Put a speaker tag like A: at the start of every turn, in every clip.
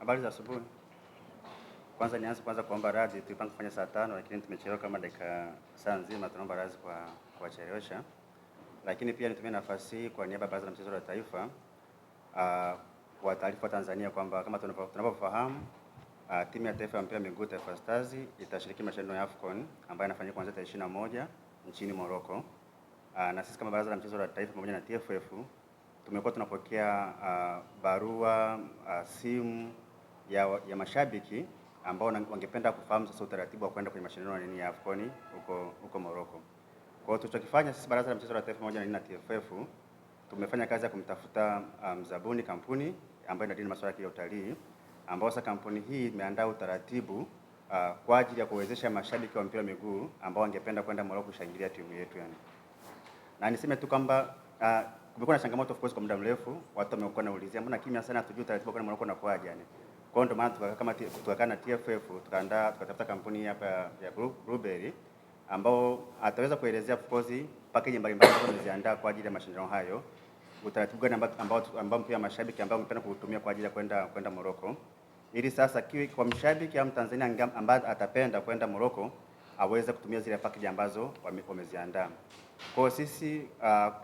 A: Habari za asubuhi. Kwanza nianze kuomba radhi, tulipanga kufanya saa 5 lakini tumechelewa kama dakika saa nzima, tunaomba radhi kwa kuwachelewesha. Lakini pia nitumie nafasi hii kwa niaba ya Baraza la Michezo la Taifa kwa taarifa Tanzania kwamba kama tunavyofahamu timu ya taifa ya mpira wa miguu Taifa Stars itashiriki mashindano ya AFCON ambayo yanafanyika kuanzia tarehe 21 nchini Morocco. Na sisi kama Baraza la Michezo la Taifa pamoja na TFF tumekuwa tunapokea barua, simu ya mashabiki ambao wangependa kufahamu sasa utaratibu wa kwenda kwenye mashindano ya AFCON huko Morocco. Kwa hiyo tulichokifanya sisi Baraza la Michezo la Taifa pamoja na TFF tumefanya kazi ya kumtafuta mzabuni kampuni ambayo inadili masuala ya utalii, ambao sasa kampuni hii imeandaa utaratibu kwa ajili ya kuwezesha mashabiki wa mpira wa miguu ambao wangependa kwenda Morocco kushangilia timu yetu yani. Na niseme tu kwamba kumekuwa na changamoto of course kwa muda mrefu, watu wamekuwa naulizia mbona kimya sana, hatujui utaratibu kwenda Morocco na kwaje yani. Kwa hiyo ndio maana tukakaa na TFF tukatafuta kampuni hapa ya Blueberry ambao ataweza kuelezea of course package mbalimbali ambazo tumeziandaa kwa ajili ya mashindano hayo, utaratibu gani ambao pia mashabiki ambao wangependa kutumia kwa ajili ya kwenda Morocco, ili sasa kwa mshabiki au Mtanzania ambaye atapenda kwenda Morocco aweze kutumia zile package ambazo wameziandaa. Kwa hiyo sisi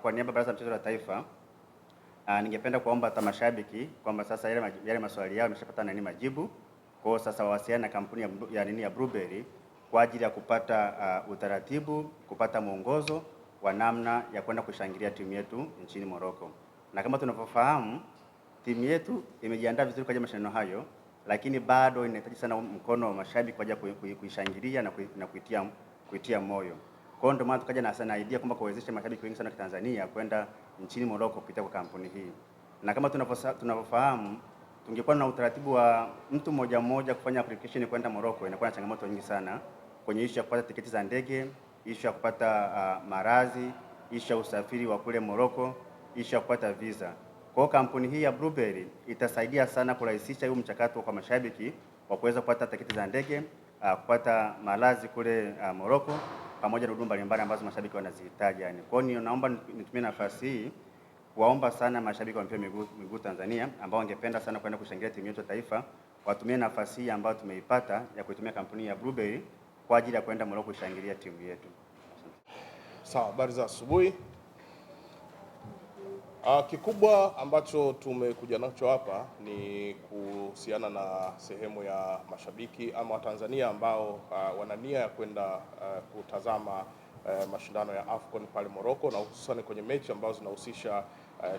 A: kwa niaba ya Baraza la Michezo la Taifa ningependa kuomba hata mashabiki kwamba sasa yale maswali yao yameshapata majibu. Kwa hiyo sasa wawasiliane na kampuni ya Blueberry kwa ajili ya kupata utaratibu, kupata mwongozo wa namna ya kwenda kushangilia timu yetu nchini Morocco. Na kama tunavyofahamu timu yetu imejiandaa vizuri kwa ajili ya mashindano hayo, lakini bado inahitaji sana mkono wa mashabiki kwa ajili ya kuishangilia na kuitia moyo. Kwa hiyo ndio maana tukaja na idea kwamba kuwezesha mashabiki wengi sana wa Tanzania kwenda nchini Morocco kupitia kwa kampuni hii. Na kama tunavyofahamu tungekuwa na utaratibu wa mtu mmoja kufanya application kwenda Morocco, inakuwa na changamoto nyingi sana kwenye issue ya kupata tiketi za ndege, issue ya kupata marazi, issue ya usafiri wa kule Morocco, issue ya kupata visa. Kwa hiyo kampuni hii ya Blueberry itasaidia sana kurahisisha huu mchakato kwa mashabiki wa kuweza kupata tiketi za ndege, kupata malazi kule Morocco pamoja na huduma mbalimbali ambazo mashabiki wanazihitaji yani. Kwa hiyo naomba nitumie nafasi hii kuwaomba sana mashabiki wa mpira miguu Tanzania ambao wangependa sana kwenda kushangilia timu yetu ya taifa, watumie nafasi hii ambayo tumeipata ya kuitumia kampuni ya Blueberry kwa ajili ya kwenda Morocco kushangilia timu yetu.
B: Sawa, habari za asubuhi. Kikubwa ambacho tumekuja nacho hapa ni kuhusiana na sehemu ya mashabiki ama Watanzania ambao wana nia ya kwenda kutazama mashindano ya AFCON pale Morocco, na hususan kwenye mechi ambazo zinahusisha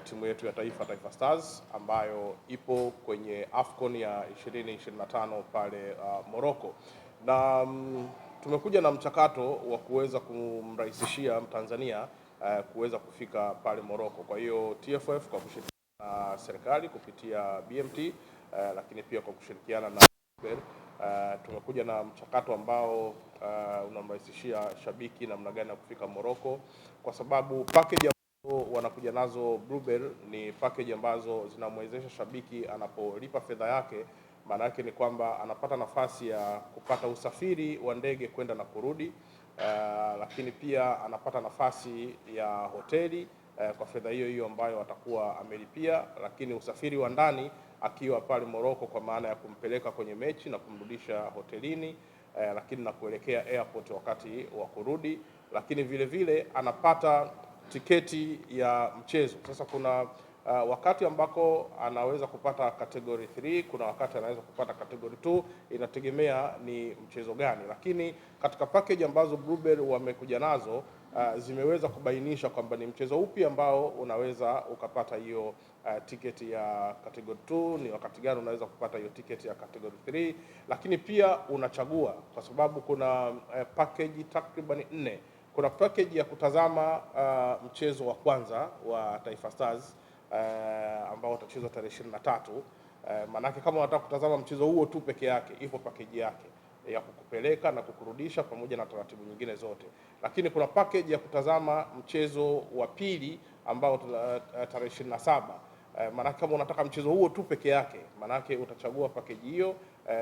B: timu yetu ya taifa, Taifa Stars, ambayo ipo kwenye AFCON ya 2025 pale Morocco. Na tumekuja na mchakato wa kuweza kumrahisishia Mtanzania kuweza kufika pale Morocco. Kwa hiyo TFF kwa kushirikiana na serikali kupitia BMT lakini pia kwa kushirikiana na tumekuja na mchakato ambao unamrahisishia shabiki namna gani ya kufika Morocco, kwa sababu package ambazo wanakuja nazo Blueberry ni package ambazo zinamwezesha shabiki anapolipa fedha yake, maana yake ni kwamba anapata nafasi ya kupata usafiri wa ndege kwenda na kurudi, lakini pia anapata nafasi ya hoteli kwa fedha hiyo ambayo atakuwa amelipia, lakini usafiri wa ndani akiwa pale Morocco kwa maana ya kumpeleka kwenye mechi na kumrudisha hotelini, lakini na kuelekea airport wakati wa kurudi, lakini vile vile anapata tiketi ya mchezo. Sasa kuna wakati ambako anaweza kupata category 3, kuna wakati anaweza kupata category 2, inategemea ni mchezo gani. Lakini katika package ambazo Blueberry wamekuja nazo zimeweza kubainisha kwamba ni mchezo upi ambao unaweza ukapata hiyo tiketi ya category 2, ni wakati gani unaweza kupata hiyo tiketi ya category 3, lakini pia unachagua kwa sababu kuna package takriban 4. Kuna package ya kutazama mchezo wa kwanza wa Taifa Stars ambao utachezwa tarehe 23. Manake kama unataka kutazama mchezo huo tu peke yake, ipo package yake ya kukupeleka na kukurudisha pamoja na taratibu nyingine zote. Lakini kuna package ya kutazama mchezo wa pili ambao tarehe 27. Manake kama unataka mchezo huo tu peke yake, manake utachagua package hiyo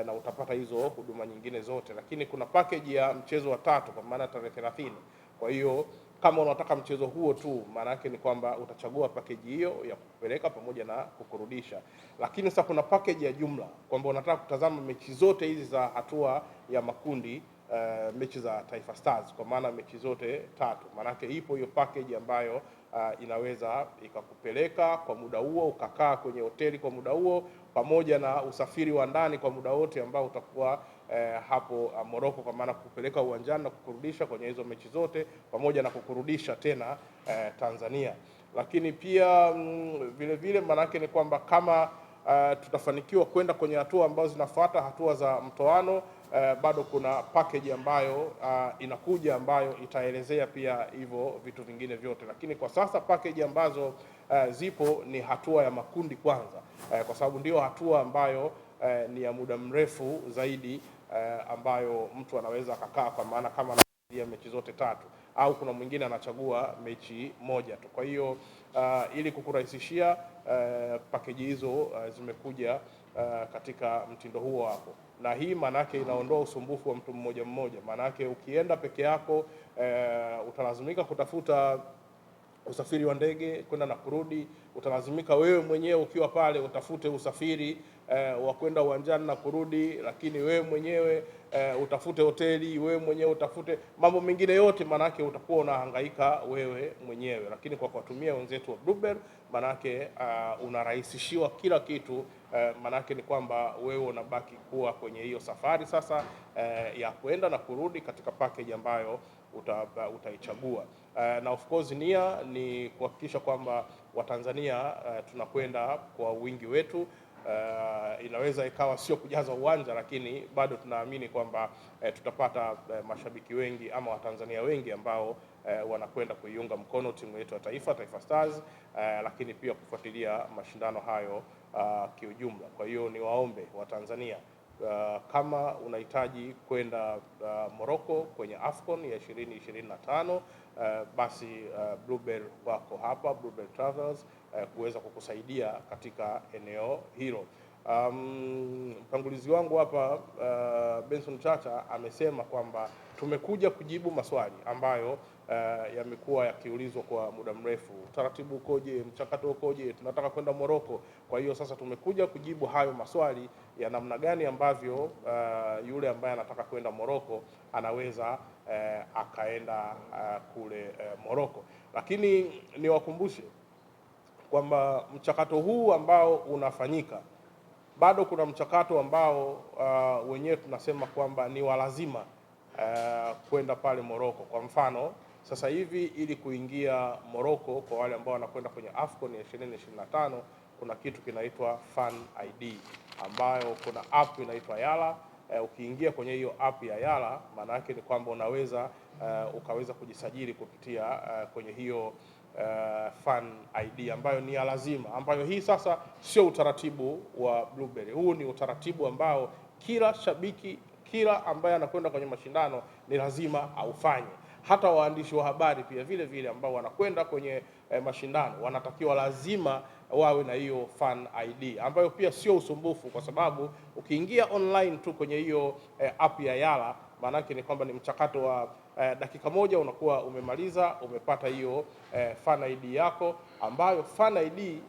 B: na utapata hizo huduma nyingine zote. Lakini kuna package ya mchezo wa tatu kwa maana tarehe 30. Kwa hiyo kama unataka mchezo huo tu, maana yake ni kwamba utachagua package hiyo ya kupeleka pamoja na kukurudisha. Lakini sasa kuna package ya jumla kwamba unataka kutazama mechi zote hizi za hatua ya makundi, mechi za Taifa Stars kwa maana mechi zote 3. Maana yake ipo hiyo package ambayo inaweza ikakupeleka kwa muda huo, ukakaa kwenye hoteli kwa muda huo, pamoja na usafiri wa ndani kwa muda wote ambao utakuwa hapo Morocco, kwa maana kupeleka uwanjani na kukurudisha kwenye hizo mechi zote, pamoja na kukurudisha tena Tanzania. Lakini pia vile vile maana yake ni kwamba kama tutafanikiwa kwenda kwenye hatua ambazo zinafuata, hatua za mtoano, bado kuna package ambayo inakuja ambayo itaelezea pia hivyo vitu vingine vyote. Lakini kwa sasa package ambazo zipo ni hatua ya makundi kwanza, kwa sababu ndio hatua ambayo ni ya muda mrefu zaidi, ambayo mtu anaweza akakaa, kwa maana kama anaangalia mechi zote 3 au kuna mwingine anachagua mechi moja tu. Kwa hiyo ili kukurahisishia, package hizo zimekuja katika mtindo huo hapo, na hii maana yake inaondoa usumbufu wa mtu mmoja mmoja. Maana yake ukienda peke yako utalazimika kutafuta usafiri wa ndege kwenda na kurudi, utalazimika wewe mwenyewe ukiwa pale utafute usafiri wa kwenda uwanjani na kurudi, lakini wewe mwenyewe utafute hoteli, wewe mwenyewe utafute mambo mengine yote, manake utakuwa unahangaika wewe mwenyewe. Lakini kwa kuwatumia wenzetu wa Bluebell, manake unarahisishiwa kila kitu. Manake ni kwamba wewe unabaki kuwa kwenye hiyo safari sasa ya kwenda na kurudi katika package ambayo utaichagua. Na of course nia ni kuhakikisha kwamba Watanzania tunakwenda kwa wingi wetu. Inaweza ikawa sio kujaza uwanja, lakini bado tunaamini kwamba tutapata mashabiki wengi ama Watanzania wengi ambao wanakwenda kuiunga mkono timu yetu ya taifa, Taifa Stars, lakini pia kufuatilia mashindano hayo kiujumla. Kwa hiyo niwaombe Watanzania, kama unahitaji kwenda Morocco kwenye AFCON ya 2025, basi Bluebell wako hapa, Bluebell Travels, kuweza kukusaidia katika eneo hilo. Mtangulizi wangu hapa Benson Chacha amesema kwamba tumekuja kujibu maswali ambayo yamekuwa yakiulizwa kwa muda mrefu. Utaratibu ukoje? Mchakato ukoje? Tunataka kwenda Morocco. Kwa hiyo sasa tumekuja kujibu hayo maswali ya namna gani ambavyo yule ambaye anataka kwenda Morocco anaweza akaenda kule Morocco. Lakini niwakumbushe kwamba mchakato huu ambao unafanyika, bado kuna mchakato ambao wenyewe tunasema kwamba ni walazima kwenda pale Morocco. Kwa mfano sasa hivi ili kuingia Morocco, kwa wale ambao wanakwenda kwenye AFCON ya 2025, kuna kitu kinaitwa Fan ID, ambayo kuna app inaitwa Yala. Ukiingia kwenye hiyo app ya Yala, maana yake ni kwamba unaweza ukaweza kujisajili kupitia kwenye hiyo Fan ID ambayo ni ya lazima, ambayo hii sasa sio utaratibu wa Bluebell. Huu ni utaratibu ambao kila shabiki, kila ambaye anakwenda kwenye mashindano ni lazima aufanye. Hata waandishi wa habari pia vile vile ambao wanakwenda kwenye mashindano wanatakiwa lazima wawe na hiyo Fan ID, ambayo pia sio usumbufu, kwa sababu ukiingia online tu kwenye hiyo app ya Yala, maana yake ni kwamba ni mchakato wa dakika moja unakuwa umemaliza, umepata hiyo Fan ID yako, ambayo Fan ID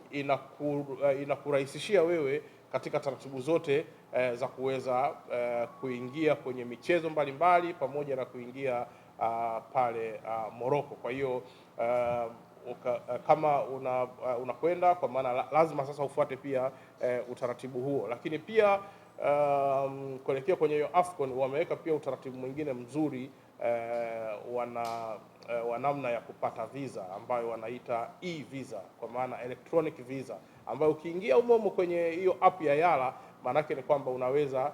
B: inakurahisishia wewe katika taratibu zote za kuweza kuingia kwenye michezo mbalimbali pamoja na kuingia pale Morocco. Kwa hiyo kama unakwenda, kwa maana lazima sasa ufuate pia utaratibu huo. Lakini pia kuelekea kwenye hiyo AFCON wameweka pia utaratibu mwingine mzuri wa namna ya kupata visa ambayo wanaita e-visa, kwa maana electronic visa, ambayo ukiingia umomo kwenye hiyo app ya Yala, maanake ni kwamba unaweza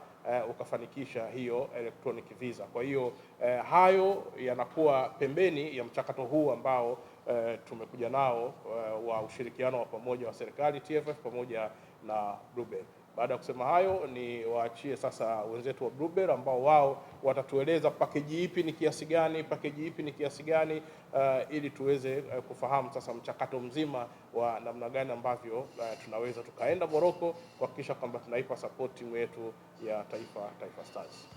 B: ukafanikisha hiyo electronic visa. Kwa hiyo hayo yanakuwa pembeni ya mchakato huu ambao tumekuja nao wa ushirikiano wa pamoja wa serikali, TFF pamoja na Bluebell. Baada ya kusema hayo, ni waachie sasa wenzetu wa Bluebell ambao wao watatueleza package ipi ni kiasi gani, package ipi ni kiasi gani, ili tuweze kufahamu sasa mchakato mzima wa namna gani ambavyo tunaweza tukaenda Morocco kuhakikisha kwamba tunaipa support timu yetu ya Taifa Stars.